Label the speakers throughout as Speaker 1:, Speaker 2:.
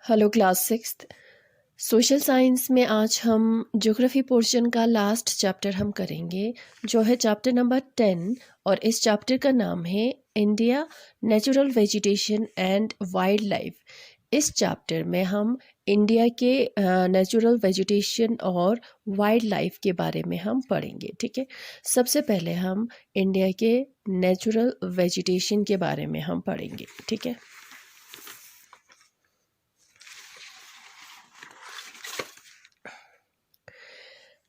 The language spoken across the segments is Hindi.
Speaker 1: Hello class sixth social science में आज हम ज्योग्राफी पोर्शन का लास्ट चैप्टर हम करेंगे जो है चैप्टर नंबर 10 और इस चैप्टर का नाम है India natural vegetation and wild life. इस चैप्टर में हम इंडिया के नेचुरल वेजिटेशन और वाइल्ड लाइफ के बारे में हम पढ़ेंगे। ठीक है, सबसे पहले हम इंडिया के नेचुरल वेजिटेशन के बारे में हम पढ़ेंगे। ठीक है,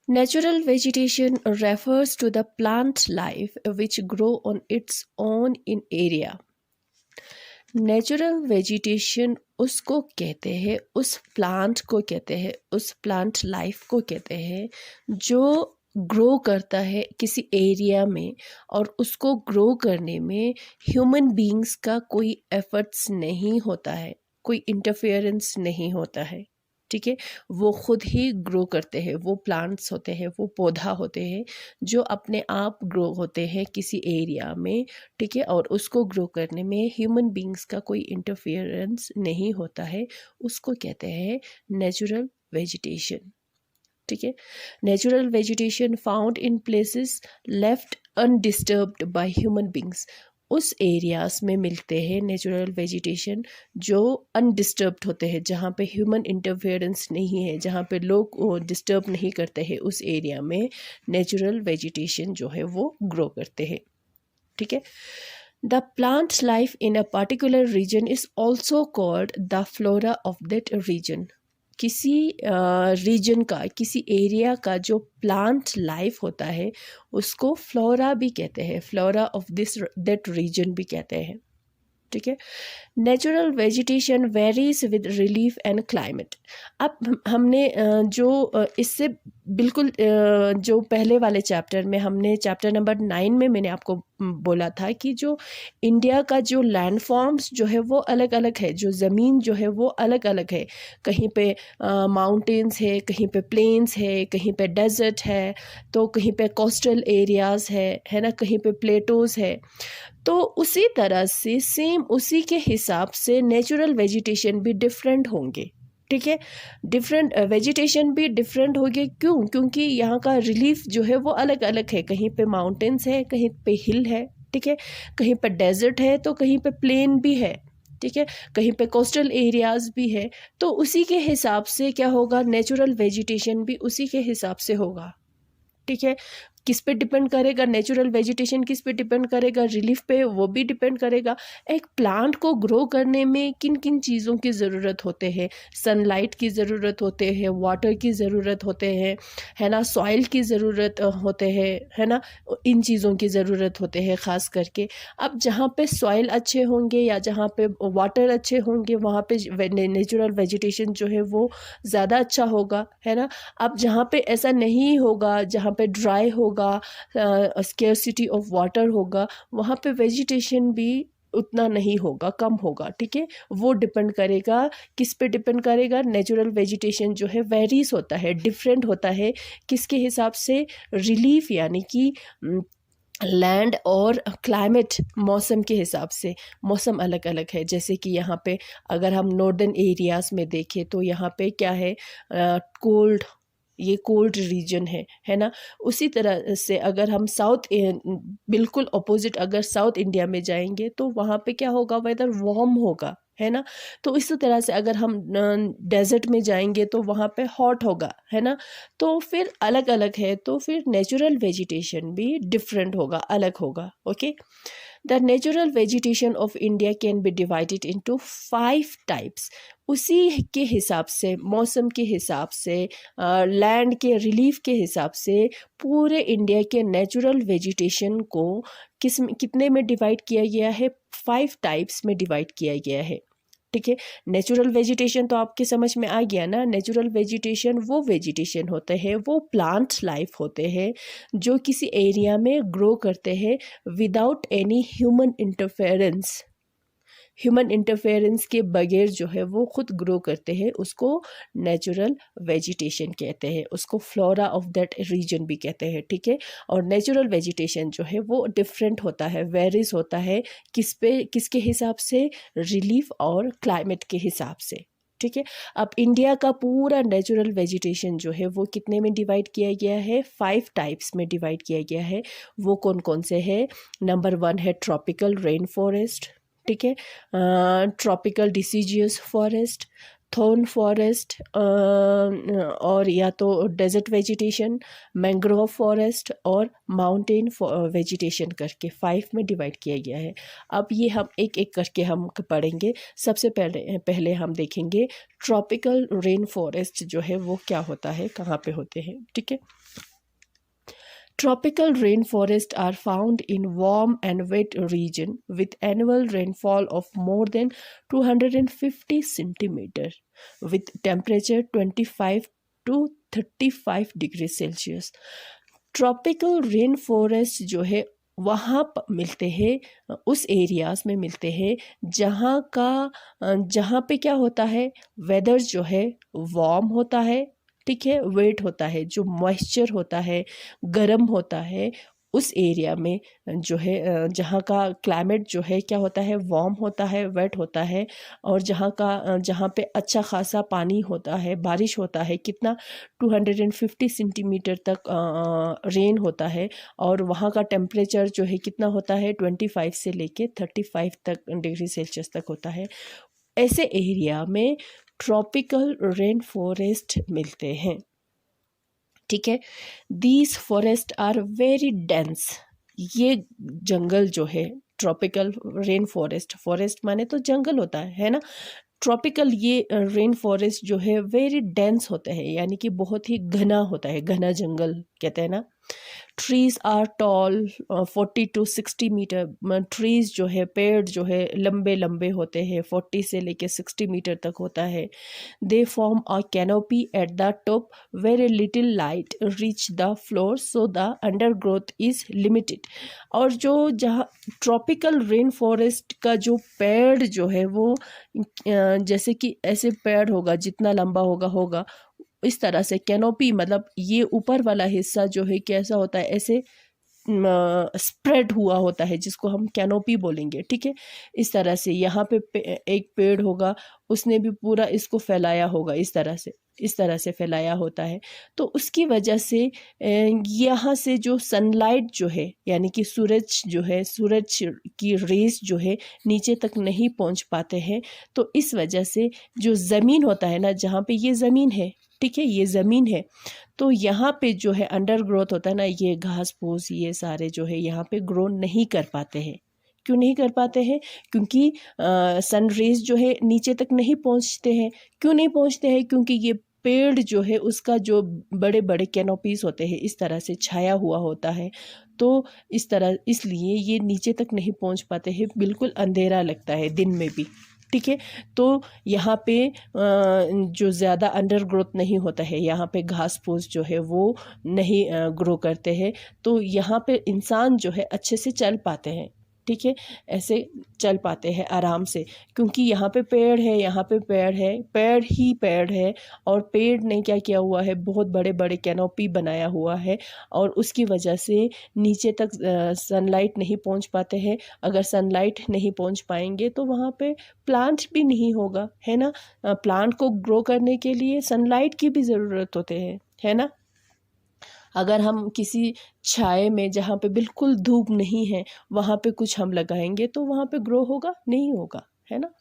Speaker 1: Natural vegetation refers to the plant life which grow on its own in area. Natural vegetation उसको कहते हैं, उस प्लांट को कहते हैं, उस प्लांट लाइफ को कहते हैं जो ग्रो करता है किसी एरिया में और उसको ग्रो करने में ह्यूमन बीइंग्स का कोई एफर्ट्स नहीं होता है, कोई इंटरफेरेंस नहीं होता है। ठीक है, वो खुद ही ग्रो करते हैं, वो प्लांट्स होते हैं, वो पौधा होते हैं जो अपने आप ग्रो होते हैं किसी एरिया में। ठीक है, और उसको ग्रो करने में ह्यूमन बीइंग्स का कोई इंटरफेरेंस नहीं होता है, उसको कहते हैं नेचुरल वेजिटेशन। ठीक है, natural vegetation found in places left undisturbed by human beings. उस एरियाज में मिलते हैं नेचुरल वेजिटेशन जो अनडिस्टर्ब्ड होते हैं, जहाँ पे ह्यूमन इंटरफेरेंस नहीं है, जहाँ पे लोग डिस्टर्ब नहीं करते हैं, उस एरिया में नेचुरल वेजिटेशन जो है वो ग्रो करते हैं। ठीक है, the plant life in a particular region is also called the flora of that region. किसी रीजन का, किसी एरिया का जो प्लांट लाइफ होता है उसको फ्लोरा भी कहते हैं, flora of this that region भी कहते हैं। ठीक है, natural vegetation varies with relief and climate. अब हमने जो इससे बिल्कुल जो पहले वाले चैप्टर में हमने चैप्टर नंबर 9 में मैंने आपको बोला था कि जो इंडिया का जो लैंड फॉर्म्स जो है वो अलग अलग है, जो ज़मीन जो है वो अलग अलग है। कहीं पे माउंटेन्स है, कहीं पे प्लेन्स है, कहीं पे डेजर्ट है, तो कहीं पे कोस्टल एरियाज़ है ना, कहीं पे प्लेटोज़ है। तो उसी तरह से सेम उसी के हिसाब से नेचुरल वेजिटेशन भी डिफरेंट होंगे। ठीक है, डिफरेंट वेजिटेशन भी डिफरेंट होगी। क्यों? क्योंकि यहाँ का रिलीफ जो है वो अलग अलग है, कहीं पे माउंटेन्स है, कहीं पे हिल है। ठीक है, कहीं पे डेजर्ट है तो कहीं पे प्लेन भी है। ठीक है, कहीं पे कोस्टल एरियाज भी है। तो उसी के हिसाब से क्या होगा, नेचुरल वेजिटेशन भी उसी के हिसाब से होगा। ठीक है, किस पे डिपेंड करेगा नेचुरल वेजिटेशन, किस पे डिपेंड करेगा, रिलीफ पे, वो भी डिपेंड करेगा। एक प्लांट को ग्रो करने में किन किन चीज़ों की ज़रूरत होते हैं, सनलाइट की ज़रूरत होते हैं, वाटर की ज़रूरत होते हैं, है ना, सॉइल की ज़रूरत होते हैं, है ना, इन चीज़ों की ज़रूरत होते हैं ख़ास करके। अब जहाँ पे सॉइल अच्छे होंगे या जहाँ पे वाटर अच्छे होंगे वहाँ पे नेचुरल वेजिटेशन जो है वो ज़्यादा अच्छा होगा, है ना। अब जहाँ पे ऐसा नहीं होगा, जहाँ पे ड्राई होगा, स्केर्सिटी ऑफ वाटर होगा, वहाँ पे वेजिटेशन भी उतना नहीं होगा, कम होगा। ठीक है, वो डिपेंड करेगा, किस पे डिपेंड करेगा, नेचुरल वेजिटेशन जो है वेरीज होता है, डिफरेंट होता है, किसके हिसाब से, रिलीफ यानी कि लैंड और क्लाइमेट, मौसम के हिसाब से। मौसम अलग अलग है, जैसे कि यहाँ पे अगर हम नॉर्दर्न एरियाज़ में देखें तो यहाँ पे क्या है, कोल्ड, ये कोल्ड रीजन है ना। उसी तरह से अगर हम बिल्कुल अपोजिट अगर साउथ इंडिया में जाएंगे तो वहाँ पे क्या होगा, वेदर वार्म होगा, है ना। तो इसी तरह से अगर हम डेजर्ट में जाएंगे तो वहाँ पे हॉट होगा, है ना। तो फिर अलग अलग है, तो फिर नेचुरल वेजिटेशन भी डिफरेंट होगा, अलग होगा। Okay, the natural vegetation of India can be divided into 5 types. उसी के हिसाब से, मौसम के हिसाब से, लैंड के रिलीफ के हिसाब से पूरे इंडिया के नेचुरल वेजिटेशन को कितने में डिवाइड किया गया है, 5 टाइप्स में डिवाइड किया गया है। ठीक है, नेचुरल वेजिटेशन तो आपके समझ में आ गया ना। नेचुरल वेजिटेशन वो वेजिटेशन होते हैं, वो प्लांट लाइफ होते हैं जो किसी एरिया में ग्रो करते हैं without any human interference. Human interference के बगैर जो है वो खुद ग्रो करते हैं, उसको नेचुरल वेजिटेशन कहते हैं, उसको फ्लोरा ऑफ दैट रीजन भी कहते हैं। ठीक है, और नेचुरल वेजिटेशन जो है वो डिफरेंट होता है, वेरीज होता है, किसके हिसाब से, रिलीफ और क्लाइमेट के हिसाब से। ठीक है। अब इंडिया का पूरा नेचुरल वेजिटेशन जो है वो कितने में डिवाइड किया गया है? 5 टाइप्स में डिवाइड किया गया है। वो कौन कौन से हैं? नंबर 1 है ट्रॉपिकल रेन फॉरेस्ट, ठीक है, ट्रॉपिकल डिसीजियस फॉरेस्ट, थॉर्न फॉरेस्ट, और या तो डेजर्ट वेजिटेशन, मैंग्रोव फॉरेस्ट और माउंटेन वेजिटेशन करके 5 में डिवाइड किया गया है। अब ये हम एक एक करके हम पढ़ेंगे। सबसे पहले हम देखेंगे ट्रॉपिकल रेन फॉरेस्ट जो है वो क्या होता है, कहाँ पे होते हैं, ठीक है। Tropical rainforests are found in warm and wet region with annual rainfall of more than 250 centimeter with temperature 25 to 35 degrees Celsius. Tropical rain forest जो है वहाँ मिलते हैं, उस एरियाज़ में मिलते हैं जहाँ पे क्या होता है, वेदर जो है वार्म होता है, ठीक है, वेट होता है, जो मॉइस्चर होता है, गर्म होता है, उस एरिया में जो है जहाँ का क्लाइमेट जो है क्या होता है, वार्म होता है, वेट होता है, और जहाँ पे अच्छा खासा पानी होता है, बारिश होता है, कितना 250 सेंटीमीटर तक रेन होता है, और वहाँ का टेम्परेचर जो है कितना होता है, 25 से लेके 35 तक डिग्री सेल्सियस तक होता है। ऐसे एरिया में ट्रॉपिकल रेन फॉरेस्ट मिलते हैं, ठीक है। These forest are very dense. ये जंगल जो है, ट्रॉपिकल रेन फॉरेस्ट माने तो जंगल होता है ना। ट्रॉपिकल ये रेन फॉरेस्ट जो है वेरी डेंस होता है, यानी कि बहुत ही घना होता है, घना जंगल कहते हैं ना। Trees are tall 40 to 60 metre. Trees जो है, पेड़ जो है लंबे लंबे होते हैं, 40 से लेके 60 मीटर तक होता है। They form a canopy at the top, very little light reach the floor, so the under growth is limited. और जो जहाँ ट्रॉपिकल रेन फॉरेस्ट का जो पेड़ जो है वो जैसे कि ऐसे पेड़ होगा, जितना लंबा होगा इस तरह से। कैनोपी मतलब ये ऊपर वाला हिस्सा जो है कैसा होता है, ऐसे स्प्रेड हुआ होता है, जिसको हम कैनोपी बोलेंगे, ठीक है। इस तरह से यहाँ पे एक पेड़ होगा, उसने भी पूरा इसको फैलाया होगा, इस तरह से फैलाया होता है। तो उसकी वजह से यहाँ से जो सनलाइट जो है, यानी कि सूरज जो है, सूरज की रेस जो है नीचे तक नहीं पहुँच पाते हैं। तो इस वजह से जो ज़मीन होता है ना, जहाँ पे ये ज़मीन है, ठीक है, ये ज़मीन है, तो यहाँ पे जो है अंडर ग्रोथ होता है ना, ये घास फूस ये सारे जो है यहाँ पे ग्रो नहीं कर पाते हैं। क्यों नहीं कर पाते हैं? क्योंकि सन रेज जो है नीचे तक नहीं पहुँचते हैं। क्यों नहीं पहुँचते हैं? क्योंकि ये पेड़ जो है उसका जो बड़े बड़े कैनोपीज होते हैं इस तरह से छाया हुआ होता है, तो इसलिए ये नीचे तक नहीं पहुँच पाते हैं, बिल्कुल अंधेरा लगता है दिन में भी, ठीक है। तो यहाँ पे जो ज़्यादा अंडर ग्रोथ नहीं होता है, यहाँ पे घास फूस जो है वो नहीं ग्रो करते हैं, तो यहाँ पे इंसान जो है अच्छे से चल पाते हैं, ठीक है, ऐसे चल पाते हैं आराम से, क्योंकि यहाँ पे पेड़ है, यहाँ पे पेड़ है, पेड़ ही पेड़ है। और पेड़ ने क्या किया हुआ है, बहुत बड़े बड़े कैनोपी बनाया हुआ है, और उसकी वजह से नीचे तक सनलाइट नहीं पहुँच पाते हैं। अगर सनलाइट नहीं पहुँच पाएंगे तो वहाँ पे प्लांट भी नहीं होगा, है ना। प्लांट को ग्रो करने के लिए सनलाइट की भी ज़रूरत होते हैं, है ना। अगर हम किसी छाए में, जहाँ पे बिल्कुल धूप नहीं है, वहाँ पे कुछ हम लगाएंगे तो वहाँ पे ग्रो होगा? नहीं होगा, है ना।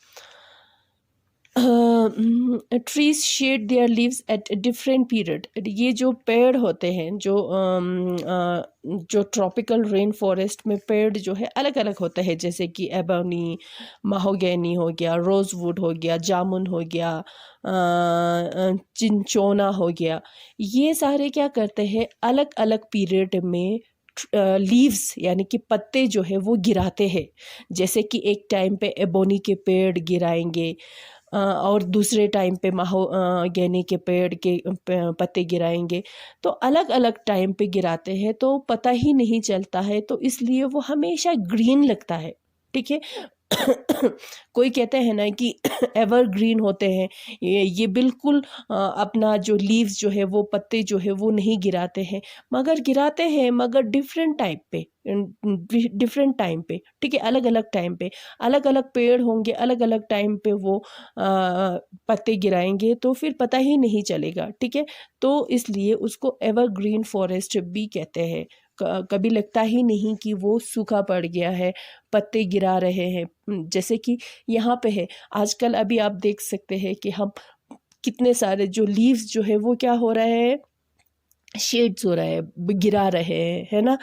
Speaker 1: Trees shade there leaves at different period. ये जो पेड़ होते हैं, जो ट्रॉपिकल रेन फॉरेस्ट में पेड़ जो है अलग अलग होते हैं, जैसे कि एबोनी, माहोगैनी हो गया, रोजवुड हो गया, जामुन हो गया, चिंचोना हो गया। ये सारे क्या करते हैं, अलग अलग पीरियड में लीव्स यानी कि पत्ते जो है वो गिराते हैं। जैसे कि एक टाइम पे एबोनी के पेड़ गिराएंगे, और दूसरे टाइम पे माहोगैनी के पेड़ के पत्ते गिराएंगे। तो अलग अलग टाइम पे गिराते हैं, तो पता ही नहीं चलता है, तो इसलिए वो हमेशा ग्रीन लगता है, ठीक है। कोई कहते हैं ना कि एवरग्रीन होते हैं, ये बिल्कुल अपना जो लीव्स जो है वो पत्ते जो है वो नहीं गिराते हैं, मगर गिराते हैं, मगर डिफरेंट टाइप पे, डिफरेंट टाइम पे, ठीक है, अलग अलग टाइम पे, अलग अलग पेड़ होंगे, अलग अलग टाइम पे वो पत्ते गिराएंगे, तो फिर पता ही नहीं चलेगा, ठीक है। तो इसलिए उसको एवरग्रीन फॉरेस्ट भी कहते हैं। कभी लगता ही नहीं कि वो सूखा पड़ गया है, पत्ते गिरा रहे हैं, जैसे कि यहाँ पे है। आजकल अभी आप देख सकते हैं कि हम कितने सारे जो लीव्स जो है वो क्या हो रहे हैं, शेड्स हो रहे हैं, गिरा रहे हैं, है ना।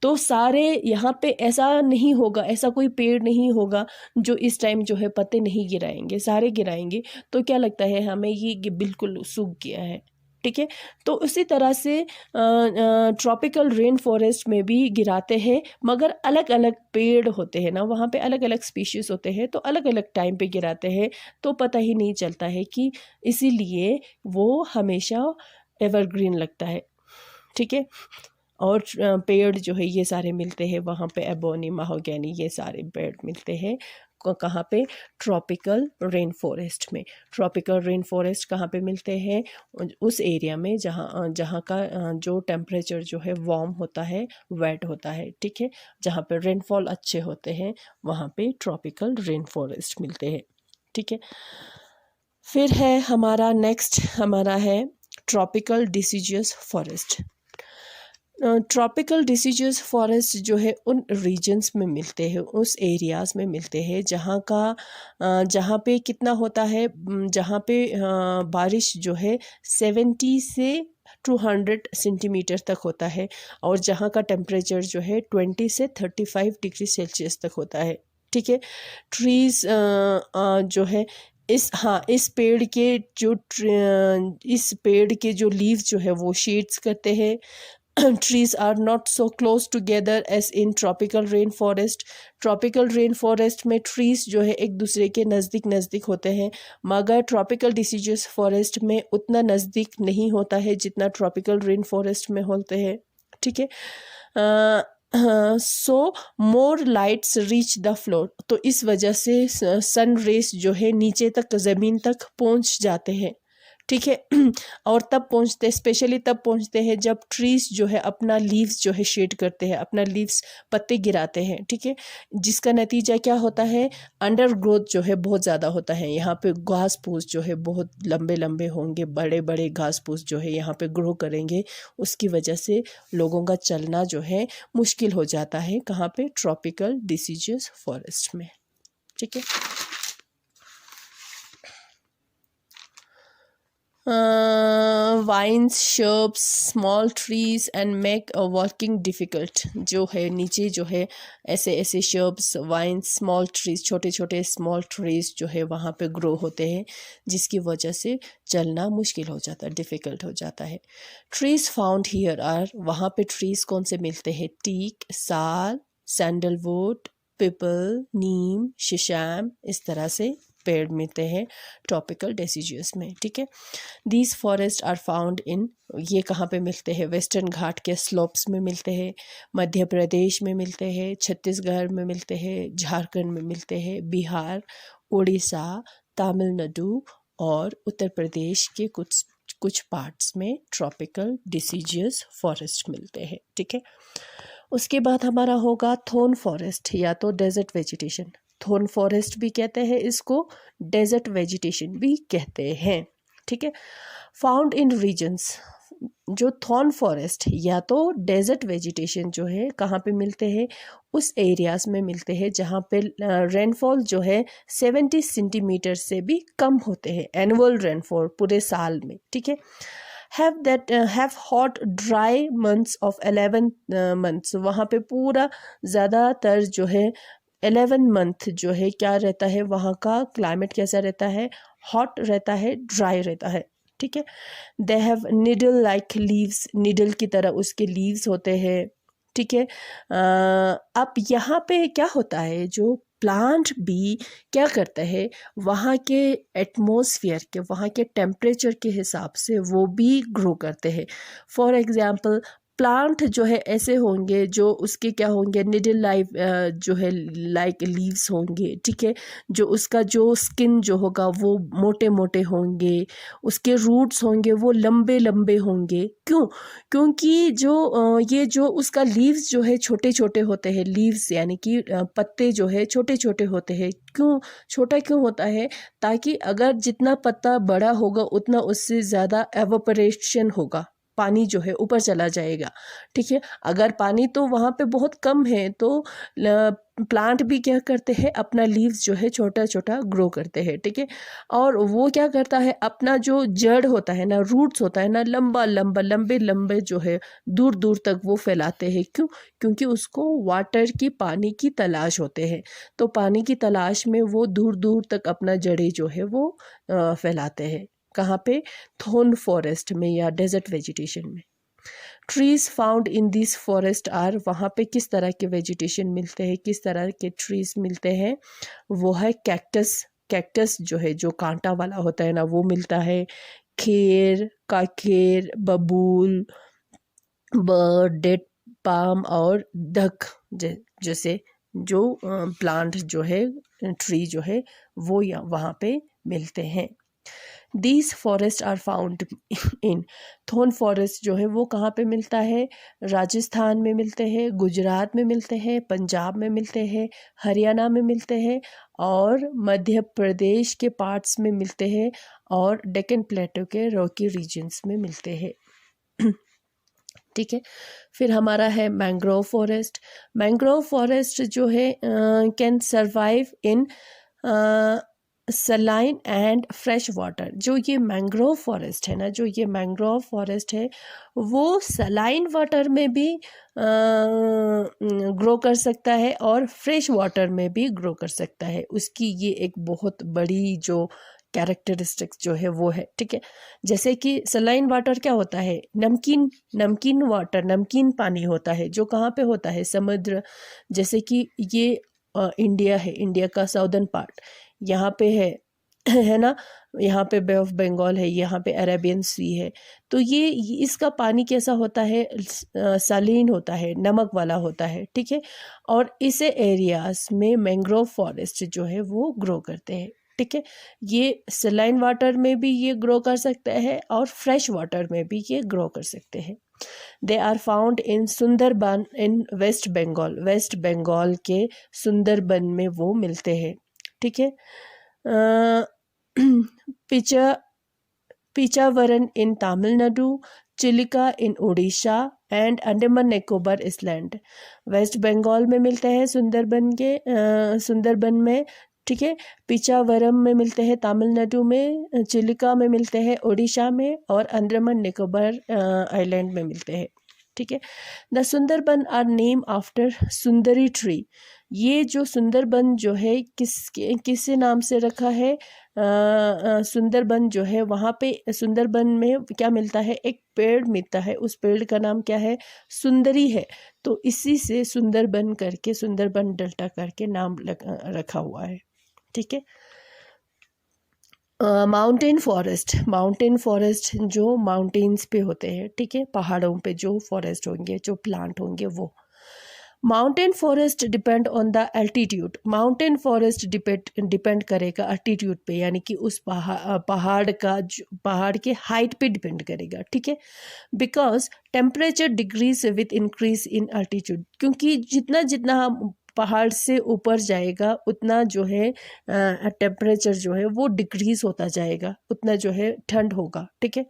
Speaker 1: तो सारे यहाँ पे ऐसा नहीं होगा, ऐसा कोई पेड़ नहीं होगा जो इस टाइम जो है पत्ते नहीं गिराएंगे, सारे गिराएंगे। तो क्या लगता है हमें ये बिल्कुल सूख गया है, ठीक है। तो उसी तरह से ट्रॉपिकल रेन फॉरेस्ट में भी गिराते हैं, मगर अलग अलग पेड़ होते हैं ना, वहाँ पे अलग अलग स्पीशीज होते हैं, तो अलग अलग टाइम पे गिराते हैं, तो पता ही नहीं चलता है कि, इसीलिए वो हमेशा एवरग्रीन लगता है, ठीक है। और पेड़ जो है ये सारे मिलते हैं वहाँ पे, एबोनी, महोगैनी, ये सारे पेड़ मिलते हैं कहाँ पे, ट्रॉपिकल रेन फॉरेस्ट में। ट्रॉपिकल रेन फॉरेस्ट कहाँ पे मिलते हैं, उस एरिया में जहाँ जहाँ का जो टेम्परेचर जो है वार्म होता है, वेट होता है, ठीक है, जहाँ पे रेनफॉल अच्छे होते हैं, वहाँ पे ट्रॉपिकल रेन फॉरेस्ट मिलते हैं, ठीक है। फिर है हमारा नेक्स्ट, हमारा है ट्रॉपिकल डिसीजियस फॉरेस्ट। ट्रॉपिकल डिसीजस फॉरेस्ट जो है उन रीजन्स में मिलते हैं, उस एरियाज़ में मिलते हैं जहाँ का जहाँ पे कितना होता है, जहाँ पे बारिश जो है 70 से 200 सेंटीमीटर तक होता है, और जहाँ का टेम्परेचर जो है 20 से 35 डिग्री सेल्सियस तक होता है, ठीक है। ट्रीज़ जो है इस पेड़ के इस पेड़ के जो लीव्स जो है वो शेड्स करते हैं। trees are not so close together as in tropical rainforest। tropical rainforest में trees जो है एक दूसरे के नज़दीक नज़दीक होते हैं, मगर tropical deciduous forest में उतना नज़दीक नहीं होता है जितना tropical rainforest में होते हैं, ठीक है। सो मोर लाइट्स रीच द फ्लोर, तो इस वजह से सन रेस जो है नीचे तक, ज़मीन तक पहुंच जाते हैं, ठीक है। और तब पहुंचते, स्पेशली तब पहुंचते हैं जब ट्रीज जो है अपना लीव्स जो है शेड करते हैं, अपना लीव्स पत्ते गिराते हैं, ठीक है। जिसका नतीजा क्या होता है, अंडर ग्रोथ जो है बहुत ज़्यादा होता है, यहाँ पे घास फूस जो है बहुत लंबे लंबे होंगे, बड़े बड़े घास फूस जो है यहाँ पे ग्रो करेंगे, उसकी वजह से लोगों का चलना जो है मुश्किल हो जाता है, कहाँ पे, ट्रॉपिकल डिसीजियस फॉरेस्ट में, ठीक है। Vines, shrubs, small trees and make walking difficult, जो है नीचे जो है ऐसे ऐसे शर्ब्स, वाइन्स, स्मॉल ट्रीज, छोटे छोटे स्मॉल ट्रीज जो है वहाँ पे ग्रो होते हैं, जिसकी वजह से चलना मुश्किल हो जाता है, डिफ़िकल्ट हो जाता है। ट्रीज फाउंड हियर आर, वहाँ पे ट्रीज कौन से मिलते हैं, टीक, साल, सैंडलवुड, पीपल, नीम, शीशम, इस तरह से पेड़ मिलते हैं ट्रॉपिकल डेसिजियस में, ठीक है। These forest are found in, ये कहाँ पे मिलते हैं, वेस्टर्न घाट के स्लोप्स में मिलते हैं, मध्य प्रदेश में मिलते हैं, छत्तीसगढ़ में मिलते हैं, झारखंड में मिलते हैं, बिहार, उड़ीसा, तमिलनाडु और उत्तर प्रदेश के कुछ पार्ट्स में ट्रॉपिकल डिसीजियस फॉरेस्ट मिलते हैं, ठीक है। उसके बाद हमारा होगा थॉर्न फॉरेस्ट, या तो डेजर्ट वेजिटेशन। थॉर्न फॉरेस्ट भी कहते हैं इसको, डेजर्ट वेजिटेशन भी कहते हैं, ठीक है। फाउंड इन रीजन्स, जो थॉर्न फॉरेस्ट या तो डेजर्ट वेजिटेशन जो है कहाँ पे मिलते हैं, उस एरियाज़ में मिलते हैं जहाँ पे रेनफॉल जो है 70 सेंटीमीटर से भी कम होते हैं, एनुअल रेनफॉल पूरे साल में, ठीक है। have hot dry months of 11 months, वहाँ पे पूरा ज़्यादातर जो है 11 मंथ जो है क्या रहता है, वहाँ का क्लाइमेट कैसा रहता है, हॉट रहता है, ड्राई रहता है, ठीक है। They have needle like leaves, needle की तरह उसके लीव्स होते हैं, ठीक है। अब यहाँ पे क्या होता है, जो प्लांट भी क्या करता है, वहाँ के एटमॉस्फेयर के, वहाँ के टेम्परेचर के हिसाब से वो भी ग्रो करते हैं। फॉर एग्जांपल प्लांट जो है ऐसे होंगे जो उसके क्या होंगे, निडल लाइफ जो है लाइक लीव्स होंगे, ठीक है। जो उसका जो स्किन जो होगा वो मोटे मोटे होंगे, उसके रूट्स होंगे वो लंबे लंबे होंगे। क्यों? क्योंकि जो ये जो उसका लीव्स जो है छोटे छोटे होते हैं, लीव्स यानी कि पत्ते जो है छोटे छोटे होते हैं। क्यों छोटा क्यों होता है? ताकि अगर जितना पत्ता बड़ा होगा उतना उससे ज़्यादा एवोपरेशन होगा, पानी जो है ऊपर चला जाएगा, ठीक है। अगर पानी तो वहाँ पे बहुत कम है तो प्लांट भी क्या करते हैं, अपना लीव्स जो है छोटा छोटा ग्रो करते हैं, ठीक है। और वो क्या करता है, अपना जो जड़ होता है ना, रूट्स होता है ना, लंबा लंबा लंबे लंबे जो है दूर दूर तक वो फैलाते हैं। क्यों? क्योंकि उसको वाटर की, पानी की तलाश होते हैं। तो पानी की तलाश में वो दूर दूर तक अपना जड़ें जो है वो फैलाते हैं। कहाँ पे? थॉर्न फॉरेस्ट में या डेजर्ट वेजिटेशन में। Trees found in this forest are, वहाँ पे किस तरह के वेजिटेशन मिलते हैं, किस तरह के ट्रीज मिलते हैं? वो है कैक्टस। कैक्टस जो है जो कांटा वाला होता है ना वो मिलता है। खेर, काखेर, बबूल, बर्ड, डेड पाम और डक जैसे जो प्लांट जो है, ट्री जो है वो वहाँ पे मिलते हैं। These forest are found in, thorn forest जो है वो कहाँ पे मिलता है? राजस्थान में मिलते हैं, गुजरात में मिलते हैं, पंजाब में मिलते हैं, हरियाणा में मिलते हैं और मध्य प्रदेश के पार्ट्स में मिलते हैं और डेक्कन प्लेटो के रॉकी रीजन्स में मिलते हैं। ठीक है। फिर हमारा है मैंग्रोव फॉरेस्ट। मैंग्रोव फॉरेस्ट जो है can survive in saline and fresh water. जो ये मैंग्रोव फॉरेस्ट है ना, जो ये मैंग्रोव फॉरेस्ट है वो सलाइन वाटर में भी ग्रो कर सकता है और फ्रेश वाटर में भी ग्रो कर सकता है। उसकी ये एक बहुत बड़ी जो कैरेक्टरिस्टिक्स जो है वो है, ठीक है। जैसे कि सलाइन वाटर क्या होता है? नमकीन, नमकीन वाटर, नमकीन पानी होता है जो कहाँ पे होता है? समुद्र। जैसे कि ये इंडिया है, इंडिया का साउदर्न पार्ट यहाँ पे है ना, यहाँ पे बे ऑफ बंगाल है, यहाँ पे अरेबियन सी है। तो ये इसका पानी कैसा होता है? सालीन होता है, नमक वाला होता है, ठीक है। और इस एरियाज में मैंग्रोव फॉरेस्ट जो है वो ग्रो करते हैं, ठीक है। ये सलाइन वाटर में भी ये ग्रो कर सकते हैं और फ्रेश वाटर में भी ये ग्रो कर सकते हैं। They are found in Sundarban in West Bengal. West Bengal के सुंदरबन में वो मिलते हैं, ठीक है। Pichavaram in Tamil Nadu, Chilika in Orissa and Andaman Nicobar island. West Bengal में मिलते हैं सुंदरबन के सुंदरबन में, ठीक है। पिचावरम में मिलते हैं तमिलनाडु में, चिलिका में मिलते हैं उड़ीसा में और अंडमान निकोबार आइलैंड में मिलते हैं, ठीक है। The Sundarban are name after sundari tree. ये जो सुंदरबन जो है किस नाम से रखा है? सुंदरबन जो है वहाँ पे सुंदरबन में क्या मिलता है? एक पेड़ मिलता है, उस पेड़ का नाम क्या है? सुंदरी है। तो इसी से सुंदरबन करके, सुंदरबन डेल्टा करके नाम रखा हुआ है, ठीक है। Mountain forest. माउंटेन फॉरेस्ट जो माउंटेन्स पे होते हैं, ठीक है, पहाड़ों पे जो फॉरेस्ट होंगे, जो प्लांट होंगे वो। Mountain forest depend on the altitude. Mountain forest depend करेगा अल्टीट्यूड पे, यानी कि उस पहाड़ के हाइट पे डिपेंड करेगा, ठीक है। Because temperature decrease with increase in altitude. क्योंकि जितना जितना हम पहाड़ से ऊपर जाएगा उतना जो है टेम्परेचर जो है वो डिक्रीज होता जाएगा, उतना जो है ठंड होगा, ठीक है।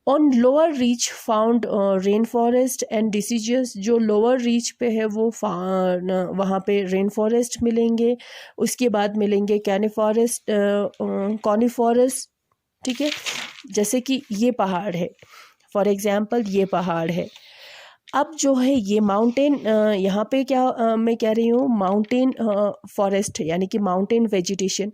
Speaker 1: On lower reach found rain forest and deciduous. जो लोअर रीच पे है वो वहाँ पे रेन फॉरेस्ट मिलेंगे, उसके बाद मिलेंगे कॉनिफॉरेस्ट, ठीक है। जैसे कि ये पहाड़ है, फॉर एग्जांपल ये पहाड़ है। अब जो है ये माउंटेन, यहाँ पे क्या मैं कह रही हूँ, माउंटेन फॉरेस्ट यानी कि माउंटेन वेजिटेशन।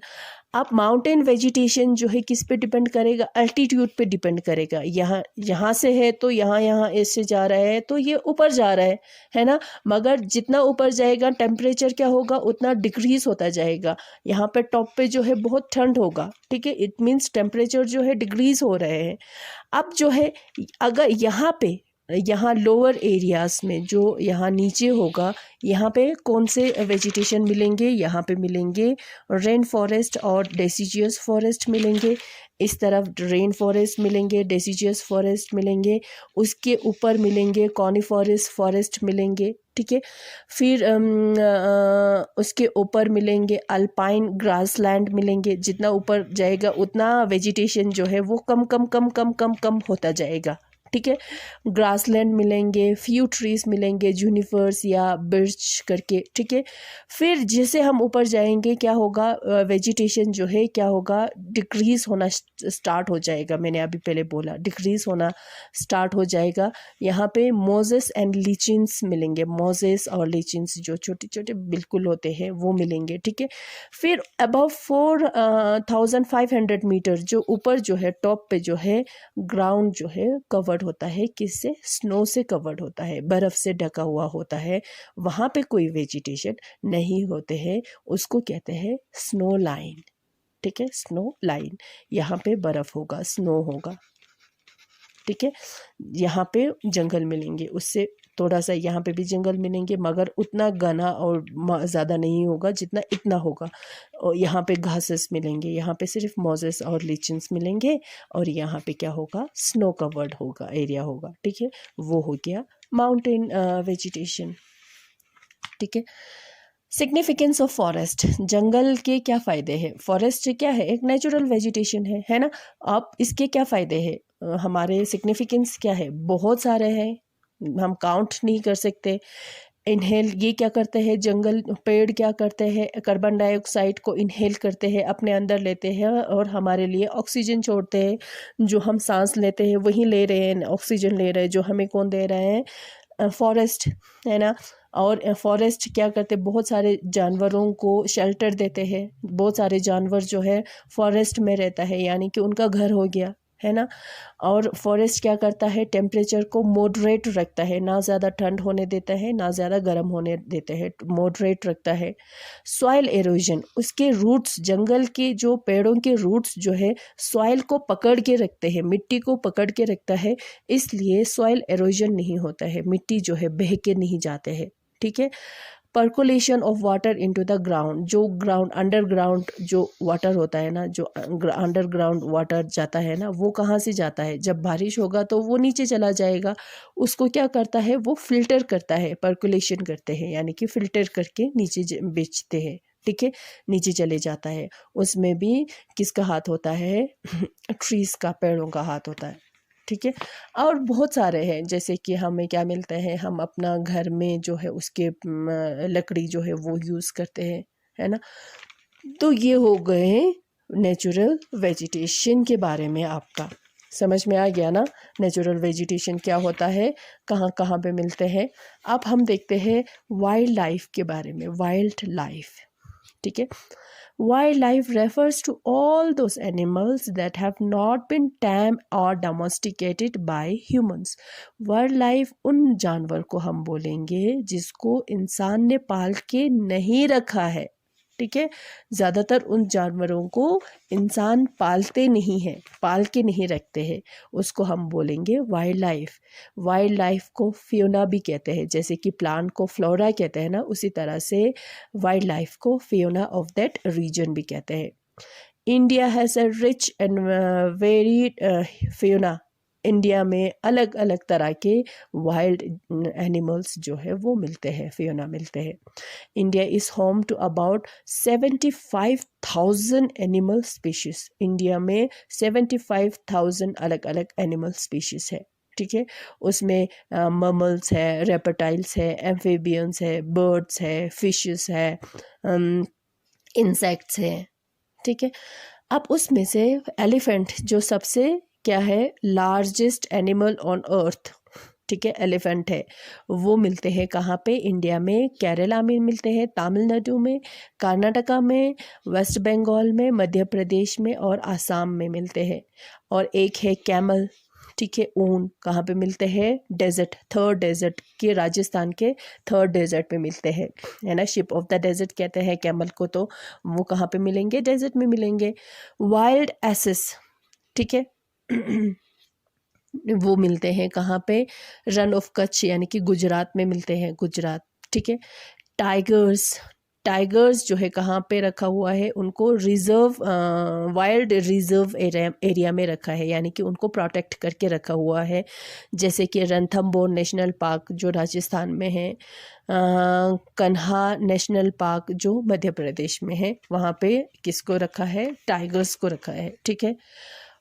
Speaker 1: अब माउंटेन वेजिटेशन जो है किस पे डिपेंड करेगा? अल्टीट्यूड पे डिपेंड करेगा। यहाँ से है तो यहाँ ऐसे जा रहा है तो ये ऊपर जा रहा है ना। मगर जितना ऊपर जाएगा टेम्परेचर क्या होगा? उतना डिक्रीज होता जाएगा। यहाँ पे टॉप पे जो है बहुत ठंड होगा, ठीक है। इट मीन्स टेम्परेचर जो है डिक्रीज हो रहे हैं। अब जो है अगर यहाँ पे यहाँ लोअर एरियाज़ में जो यहाँ नीचे होगा, यहाँ पे कौन से वेजिटेशन मिलेंगे, यहाँ पे मिलेंगे रेन फॉरेस्ट और डेसिजियस फॉरेस्ट मिलेंगे। इस तरफ रेन फॉरेस्ट मिलेंगे, डेसिजियस फॉरेस्ट मिलेंगे, उसके ऊपर मिलेंगे कॉनिफॉरस फॉरेस्ट मिलेंगे, ठीक है। फिर उसके ऊपर मिलेंगे अल्पाइन ग्रासलैंड मिलेंगे। जितना ऊपर जाएगा उतना वेजिटेशन जो है वो कम कम कम कम कम कम होता जाएगा, ठीक है। ग्रासलैंड मिलेंगे, फ्यू ट्रीज मिलेंगे, जूनिफर्स या बिर्च करके, ठीक है। फिर जैसे हम ऊपर जाएंगे क्या होगा, वेजिटेशन जो है क्या होगा, डिक्रीज होना स्टार्ट हो जाएगा। मैंने अभी पहले बोला डिक्रीज होना स्टार्ट हो जाएगा। यहाँ पे मोजेस एंड लीचिन्स मिलेंगे, मोजेस और लीचिन्स जो छोटे छोटे बिल्कुल होते हैं वो मिलेंगे, ठीक है। फिर अबव 4500 मीटर जो ऊपर जो है टॉप पे जो है ग्राउंड जो है कवर्ड होता है, किससे, स्नो से कवर्ड होता है, बर्फ़ से ढका हुआ होता है। वहाँ पे कोई वेजिटेशन नहीं होते हैं, उसको कहते हैं स्नो लाइन, ठीक है। स्नो लाइन, यहाँ पे बर्फ़ होगा, स्नो होगा, ठीक है। यहाँ पे जंगल मिलेंगे, उससे थोड़ा सा यहाँ पे भी जंगल मिलेंगे, मगर उतना घना और ज़्यादा नहीं होगा जितना इतना होगा। और यहाँ पे घासेस मिलेंगे, यहाँ पे सिर्फ मोजेस और लीचिन्स मिलेंगे, और यहाँ पे क्या होगा, स्नो कवर्ड होगा एरिया होगा, ठीक है। वो हो गया माउंटेन वेजिटेशन, ठीक है। सिग्निफिकेंस ऑफ फॉरेस्ट, जंगल के क्या फ़ायदे हैं। फॉरेस्ट क्या है, एक नेचुरल वेजिटेशन है ना। अब इसके क्या फ़ायदे हैं, हमारे सिग्निफिकेंस क्या है, बहुत सारे हैं, हम काउंट नहीं कर सकते। इनहेल, ये क्या करते हैं, जंगल पेड़ क्या करते हैं, कार्बन डाइऑक्साइड को इनहेल करते हैं, अपने अंदर लेते हैं और हमारे लिए ऑक्सीजन छोड़ते हैं। जो हम सांस लेते हैं वही ले रहे हैं, ऑक्सीजन ले रहे हैं, जो हमें कौन दे रहे हैं, फॉरेस्ट, है ना। और फॉरेस्ट क्या करते, बहुत सारे जानवरों को शेल्टर देते हैं। बहुत सारे जानवर जो है फॉरेस्ट में रहता है, यानी कि उनका घर हो गया, है ना। और फॉरेस्ट क्या करता है, टेम्परेचर को मॉडरेट रखता है, ना ज़्यादा ठंड होने देता है ना ज़्यादा गर्म होने देता है, मॉडरेट रखता है। सॉइल एरोजन, उसके रूट्स, जंगल के जो पेड़ों के रूट्स जो है सॉइल को पकड़ के रखते हैं, मिट्टी को पकड़ के रखता है, इसलिए सॉइल एरोजन नहीं होता है, मिट्टी जो है बह के नहीं जाते हैं, ठीक है। Percolation of water into the ground, जो ग्राउंड अंडरग्राउंड जो वाटर होता है ना, जो अंडरग्राउंड वाटर जाता है ना, वो कहाँ से जाता है, जब बारिश होगा तो वो नीचे चला जाएगा, उसको क्या करता है, वो फिल्टर करता है, पर्कुलेशन करते हैं, यानी कि फिल्टर करके नीचे बेचते हैं, ठीक है, नीचे चले जाता है। उसमें भी किसका हाथ होता है, ट्रीज़ का, पेड़ों का हाथ होता है, ठीक है। और बहुत सारे हैं, जैसे कि हमें क्या मिलते हैं, हम अपना घर में जो है उसके लकड़ी जो है वो यूज़ करते हैं, है ना। तो ये हो गए नेचुरल वेजिटेशन के बारे में, आपका समझ में आ गया ना, नेचुरल वेजिटेशन क्या होता है, कहाँ कहाँ पे मिलते हैं। अब हम देखते हैं वाइल्ड लाइफ के बारे में, वाइल्ड लाइफ, ठीक है। Wildlife refers to all those animals that have not been tamed or domesticated by humans. Wildlife उन जानवर को हम बोलेंगे जिसको इंसान ने पाल के नहीं रखा है, ठीक है। ज़्यादातर उन जानवरों को इंसान पालते नहीं हैं, पाल के नहीं रखते हैं, उसको हम बोलेंगे वाइल्ड लाइफ। वाइल्ड लाइफ को फियोना भी कहते हैं, जैसे कि प्लांट को फ्लोरा कहते हैं ना, उसी तरह से वाइल्ड लाइफ को फियोना ऑफ दैट रीजन भी कहते हैं। India has a rich and varied Fiona. India में अलग अलग तरह के वाइल्ड एनिमल्स जो है वो मिलते हैं, फियोना मिलते हैं। India is home to about 75,000 animal species. India में 75,000 अलग अलग एनिमल स्पीशीज़ है, ठीक है। उसमें ममल्स है, रेप्टाइल्स है, एम्फीबियंस है, बर्ड्स है, फिशेस है, इंसेक्ट्स है, ठीक है। अब उसमें से एलिफेंट जो सबसे क्या है, लार्जेस्ट एनिमल ऑन अर्थ, ठीक है, एलिफेंट है। वो मिलते हैं कहाँ पे, इंडिया में केरला में मिलते हैं, तमिलनाडु में, कर्नाटका में, वेस्ट बंगाल में, मध्य प्रदेश में और आसाम में मिलते हैं। और एक है कैमल, ठीक है, ऊन, कहाँ पे मिलते हैं, डेजर्ट, थर्ड डेजर्ट के, राजस्थान के थर्ड डेजर्ट पे मिलते हैं, है ना। शिप ऑफ द डेजर्ट कहते हैं कैमल को, तो वो कहाँ पे मिलेंगे, डेजर्ट में मिलेंगे। वाइल्ड एसेस, ठीक है, वो मिलते हैं कहाँ पे, रन ऑफ कच्छ यानी कि गुजरात में मिलते हैं, गुजरात, ठीक है। टाइगर्स, टाइगर्स जो है कहाँ पे रखा हुआ है, उनको रिजर्व, वाइल्ड रिजर्व एरिया में रखा है, यानी कि उनको प्रोटेक्ट करके रखा हुआ है। जैसे कि रणथंभौर नेशनल पार्क जो राजस्थान में है, कन्हा नेशनल पार्क जो मध्य प्रदेश में है, वहाँ पे किसको रखा है, टाइगर्स को रखा है, ठीक है।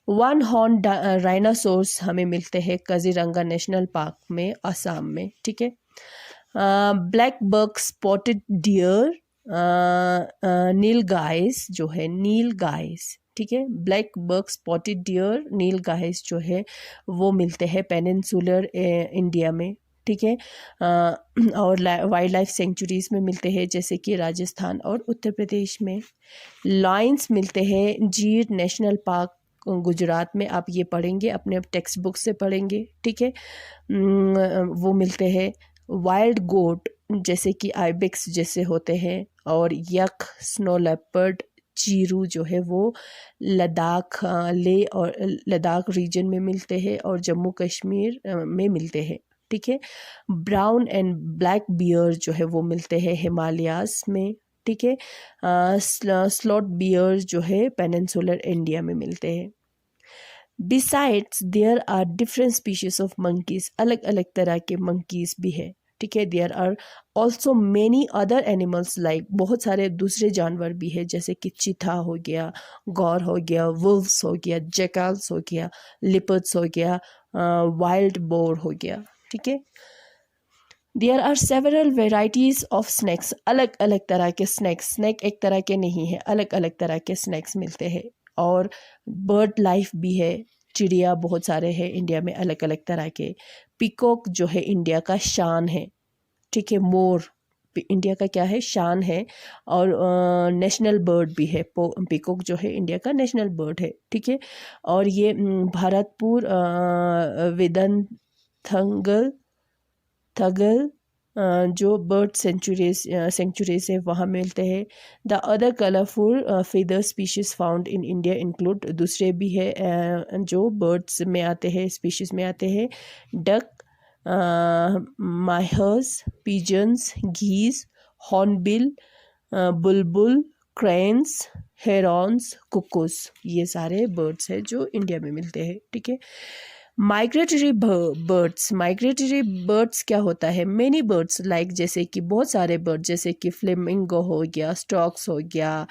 Speaker 1: वन हॉर्न राइनासोर्स हमें मिलते हैं काजीरंगा नेशनल पार्क में, असम में, ठीक है। ब्लैक बक स्पॉटेड डियर, नील गाइस जो है, नील गाइस, ठीक है। ब्लैक बक स्पॉटेड डियर, नील गाइस जो है वो मिलते हैं पेनिनसुलर इंडिया में, ठीक है। और वाइल्ड लाइफ सेंचुरीज में मिलते हैं, जैसे कि राजस्थान और उत्तर प्रदेश में। लायंस मिलते हैं जीर नेशनल पार्क गुजरात में, आप ये पढ़ेंगे अपने टेक्स्ट बुक से पढ़ेंगे, ठीक है। वो मिलते हैं। वाइल्ड गोट जैसे कि आइबेक्स जैसे होते हैं, और यक, स्नो लेपर्ड, चीरू जो है वो लद्दाख, लेह और लद्दाख रीजन में मिलते हैं और जम्मू कश्मीर में मिलते हैं, ठीक है। ब्राउन एंड ब्लैक बियर जो है वो मिलते हैं हिमालयास में, ठीक है। स्लॉट बियर जो है पेनिनसुलर इंडिया में मिलते हैं। Besides there are different species of monkeys, अलग अलग तरह के मंकीज भी है, ठीक है। There are also many other animals like, बहुत सारे दूसरे जानवर भी है, जैसे कि चीता हो गया, गौर हो गया, वुल्व्स हो गया, जैकल्स हो गया, लिपर्ड्स हो गया, वाइल्ड बोर हो गया, ठीक है। There are several varieties of snakes, अलग अलग तरह के स्नैक्स, स्नैक एक तरह के नहीं है, अलग अलग तरह के स्नैक्स मिलते हैं। और बर्ड लाइफ भी है, चिड़िया बहुत सारे हैं इंडिया में अलग अलग तरह के। पीकॉक जो है इंडिया का शान है, ठीक है। मोर इंडिया का क्या है, शान है, और नेशनल बर्ड भी है। पीकॉक जो है इंडिया का नेशनल बर्ड है, ठीक है। और ये भरतपुर, विदनथंगल थगल जो बर्ड सेंचुरीज है वहाँ मिलते हैं। The other colourful feather species found in India include, दूसरे भी है जो बर्ड्स में आते हैं, स्पीशीज में आते हैं। डक, माहर्स, पिजन्स, घीस, हॉर्नबिल, बुलबुल, क्रेन्स, हेरॉन्स, कुकुस, ये सारे बर्ड्स हैं जो इंडिया में मिलते हैं, ठीक है। माइग्रेटरी बर्ड्स, माइग्रेटरी बर्ड्स क्या होता है, मेनी बर्ड्स लाइक, जैसे कि बहुत सारे बर्ड, जैसे कि फ्लेमिंगो हो गया, स्टॉक्स हो गया,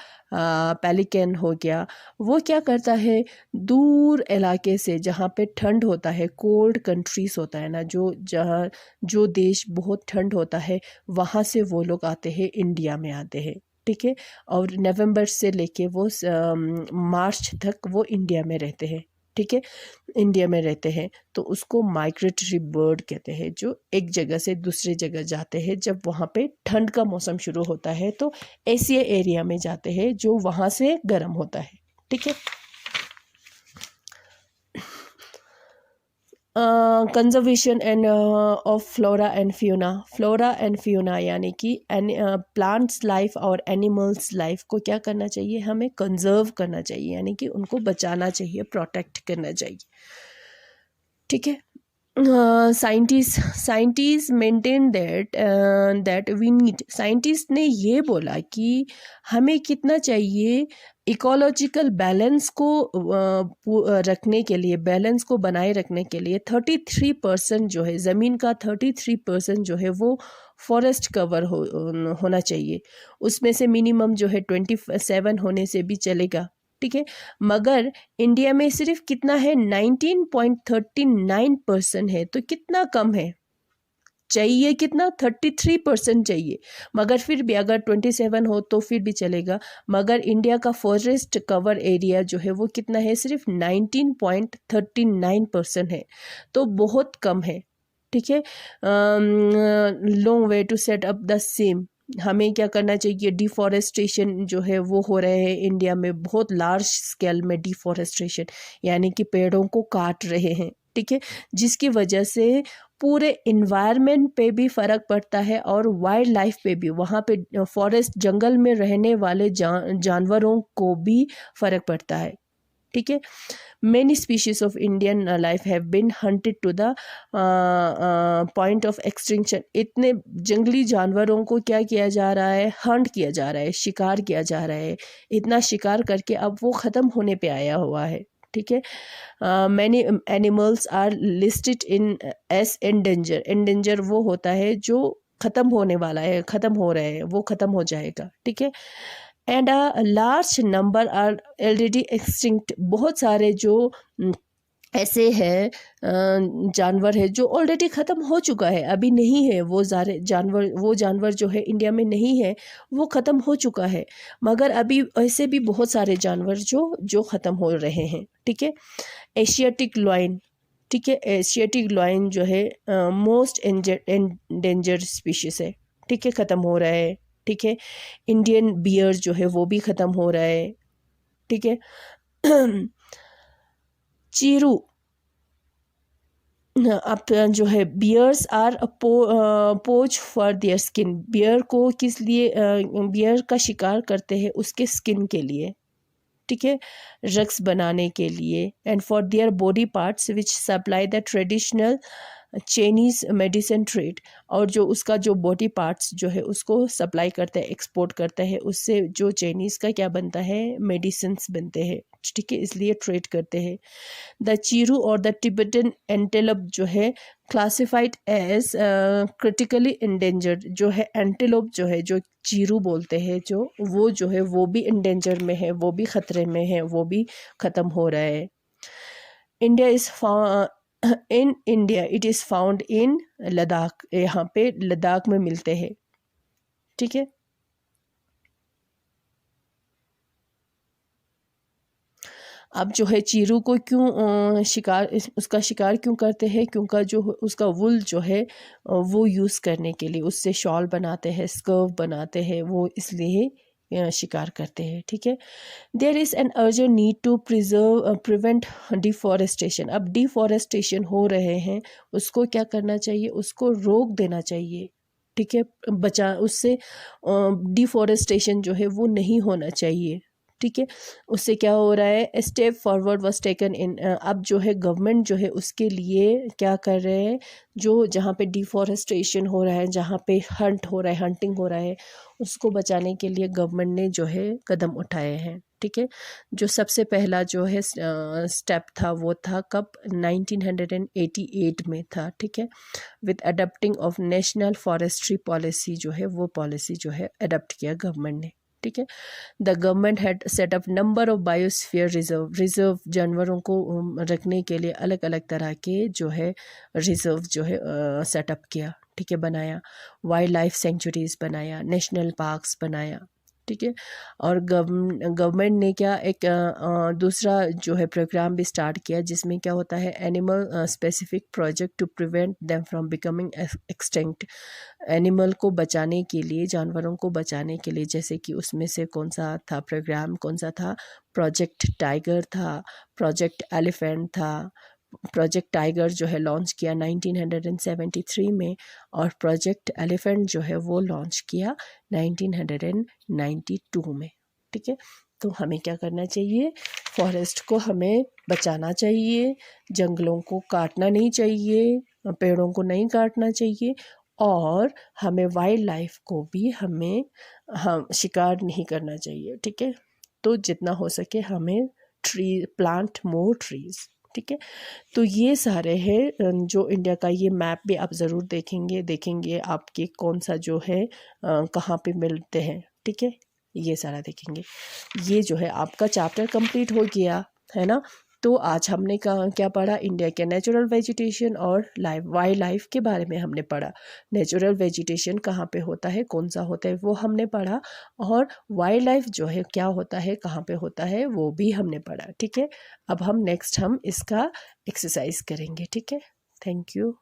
Speaker 1: पेलिकन हो गया, वो क्या करता है, दूर इलाके से जहाँ पे ठंड होता है, कोल्ड कंट्रीज होता है ना, जहाँ जो देश बहुत ठंड होता है, वहाँ से वो लोग आते हैं, इंडिया में आते हैं, ठीक है। और नवंबर से लेके वो मार्च तक वो इंडिया में रहते हैं, ठीक है, इंडिया में रहते हैं। तो उसको माइग्रेटरी बर्ड कहते हैं, जो एक जगह से दूसरी जगह जाते हैं। जब वहाँ पे ठंड का मौसम शुरू होता है तो ऐसे एरिया में जाते हैं जो वहाँ से गर्म होता है, ठीक है। Conservation end of flora and fauna यानी कि प्लांट्स लाइफ और एनिमल्स लाइफ को क्या करना चाहिए, हमें कंजर्व करना चाहिए, यानी कि उनको बचाना चाहिए, प्रोटेक्ट करना चाहिए, ठीक है। Scientist maintain that we need, scientist ने ये बोला कि हमें कितना चाहिए, इकोलॉजिकल बैलेंस को रखने के लिए, बैलेंस को बनाए रखने के लिए 33% जो है ज़मीन का 33% जो है वो फॉरेस्ट कवर होना चाहिए। उसमें से मिनिमम जो है 27 होने से भी चलेगा, ठीक है। मगर इंडिया में सिर्फ कितना है, 19.39% है, तो कितना कम है, चाहिए कितना, 33% चाहिए। मगर फिर भी अगर 27 हो तो फिर भी चलेगा, मगर इंडिया का फॉरेस्ट कवर एरिया जो है वो कितना है, सिर्फ 19.39% है, तो बहुत कम है, ठीक है। Long way to set up the same, हमें क्या करना चाहिए, डिफॉरेस्टेशन जो है वो हो रहे हैं इंडिया में, बहुत लार्ज स्केल में डिफॉरेस्टेशन, यानी कि पेड़ों को काट रहे हैं, ठीक है, जिसकी वजह से पूरे इन्वायरमेंट पे भी फ़र्क पड़ता है और वाइल्ड लाइफ पे भी, वहाँ पे फॉरेस्ट जंगल में रहने वाले जानवरों को भी फ़र्क पड़ता है, ठीक है। Many species of Indian life have been hunted to the point of extinction. इतने जंगली जानवरों को क्या किया जा रहा है, हंट किया जा रहा है, शिकार किया जा रहा है, इतना शिकार करके अब वो ख़त्म होने पे आया हुआ है, ठीक है। Many animals are listed in as endanger. Endanger वो होता है जो ख़त्म होने वाला है, ख़त्म हो रहा है, वो ख़त्म हो जाएगा, ठीक है। And a large number are already extinct. बहुत सारे जो ऐसे हैं जानवर है जो ऑलरेडी ख़त्म हो चुका है, अभी नहीं है वो जानवर जो है इंडिया में नहीं है, वो ख़त्म हो चुका है, मगर अभी ऐसे भी बहुत सारे जानवर जो ख़त्म हो रहे हैं, ठीक है। एशियाटिक लॉयन, ठीक है, एशियाटिक लॉयन जो है मोस्ट एंडेंजर्ड स्पीशीज़ है, ठीक है, ख़त्म हो रहा है, ठीक है। इंडियन बियर जो है वो भी ख़त्म हो रहा है, ठीक है। चीरू, अब जो है बियर्स आर पोच फॉर देयर स्किन। बियर को किस लिए बियर का शिकार करते हैं, उसके स्किन के लिए, ठीक है, रग्स बनाने के लिए। And for their body parts which supply the traditional Chinese medicine trade. और जो उसका जो बॉडी पार्ट्स जो है उसको सप्लाई करते हैं, एक्सपोर्ट करता है, उससे जो चाइनीज़ का क्या बनता है, मेडिसिन्स बनते हैं, ठीक है, इसलिए ट्रेड करते हैं। द चीरू और द टिबेटन एंटेलोप जो है क्लासिफाइड एज क्रिटिकली इंडेंजर्ड। जो है एंटेलोप जो है, जो चीरू बोलते हैं जो है वो भी इंडेंजर में है, वो भी ख़तरे में है, वो भी ख़त्म हो रहा है। In India it is found in Ladakh. यहाँ पे लद्दाख में मिलते हैं, ठीक है। अब जो है चीरू को क्यों उसका शिकार क्यों करते हैं, क्योंकि जो उसका वुल जो है वो यूज़ करने के लिए, उससे शॉल बनाते हैं, स्कर्फ बनाते हैं, वो इसलिए शिकार करते हैं, ठीक है। There is an urgent need to prevent deforestation. अब डिफॉरेस्टेशन हो रहे हैं, उसको क्या करना चाहिए, उसको रोक देना चाहिए, ठीक है, उससे डिफॉरेस्टेशन जो है वो नहीं होना चाहिए, ठीक है। उससे क्या हो रहा है, step forward was taken in. अब जो है गवर्नमेंट जो है उसके लिए क्या कर रहे हैं, जो जहाँ पे डिफॉरेस्टेशन हो रहा है, जहाँ पे हंटिंग हो रहा है, उसको बचाने के लिए गवर्नमेंट ने जो है कदम उठाए हैं, ठीक है। जो सबसे पहला जो है स्टेप था वो था कब, 1988 में था, ठीक है, with adopting of national forestry policy. जो है वो पॉलिसी जो है अडॉप्ट किया गवर्नमेंट ने, ठीक है। The government had set up number of biosphere reserve जानवरों को रखने के लिए अलग अलग तरह के जो है रिजर्व जो है सेटअप किया, ठीक है, बनाया। वाइल्ड लाइफ सेंचुरीज बनाया, नेशनल पार्क्स बनाया, ठीक है। और गवर्नमेंट ने क्या एक दूसरा जो है प्रोग्राम भी स्टार्ट किया, जिसमें क्या होता है, animal specific project to prevent them from becoming extinct. Animal को बचाने के लिए, जानवरों को बचाने के लिए, जैसे कि उसमें से कौन सा था प्रोग्राम, कौन सा था, प्रोजेक्ट टाइगर था, प्रोजेक्ट एलिफेंट था। प्रोजेक्ट टाइगर जो है लॉन्च किया 1973 में, और प्रोजेक्ट एलिफेंट जो है वो लॉन्च किया 1992 में, ठीक है। तो हमें क्या करना चाहिए, फॉरेस्ट को हमें बचाना चाहिए, जंगलों को काटना नहीं चाहिए, पेड़ों को नहीं काटना चाहिए, और हमें वाइल्ड लाइफ को भी हमें शिकार नहीं करना चाहिए, ठीक है। तो जितना हो सके हमें प्लांट मोर ट्रीज, ठीक है। तो ये सारे हैं जो इंडिया का ये मैप भी आप ज़रूर देखेंगे आपके कौन सा जो है कहाँ पे मिलते हैं, ठीक है, ये सारा देखेंगे। ये जो है आपका चैप्टर कंप्लीट हो गया है ना। तो आज हमने क्या पढ़ा, इंडिया के नेचुरल वेजिटेशन और वाइल्ड लाइफ के बारे में हमने पढ़ा। नेचुरल वेजिटेशन कहाँ पे होता है, कौन सा होता है, वो हमने पढ़ा, और वाइल्ड लाइफ जो है क्या होता है, कहाँ पे होता है, वो भी हमने पढ़ा, ठीक है। अब हम इसका एक्सरसाइज करेंगे, ठीक है। Thank you.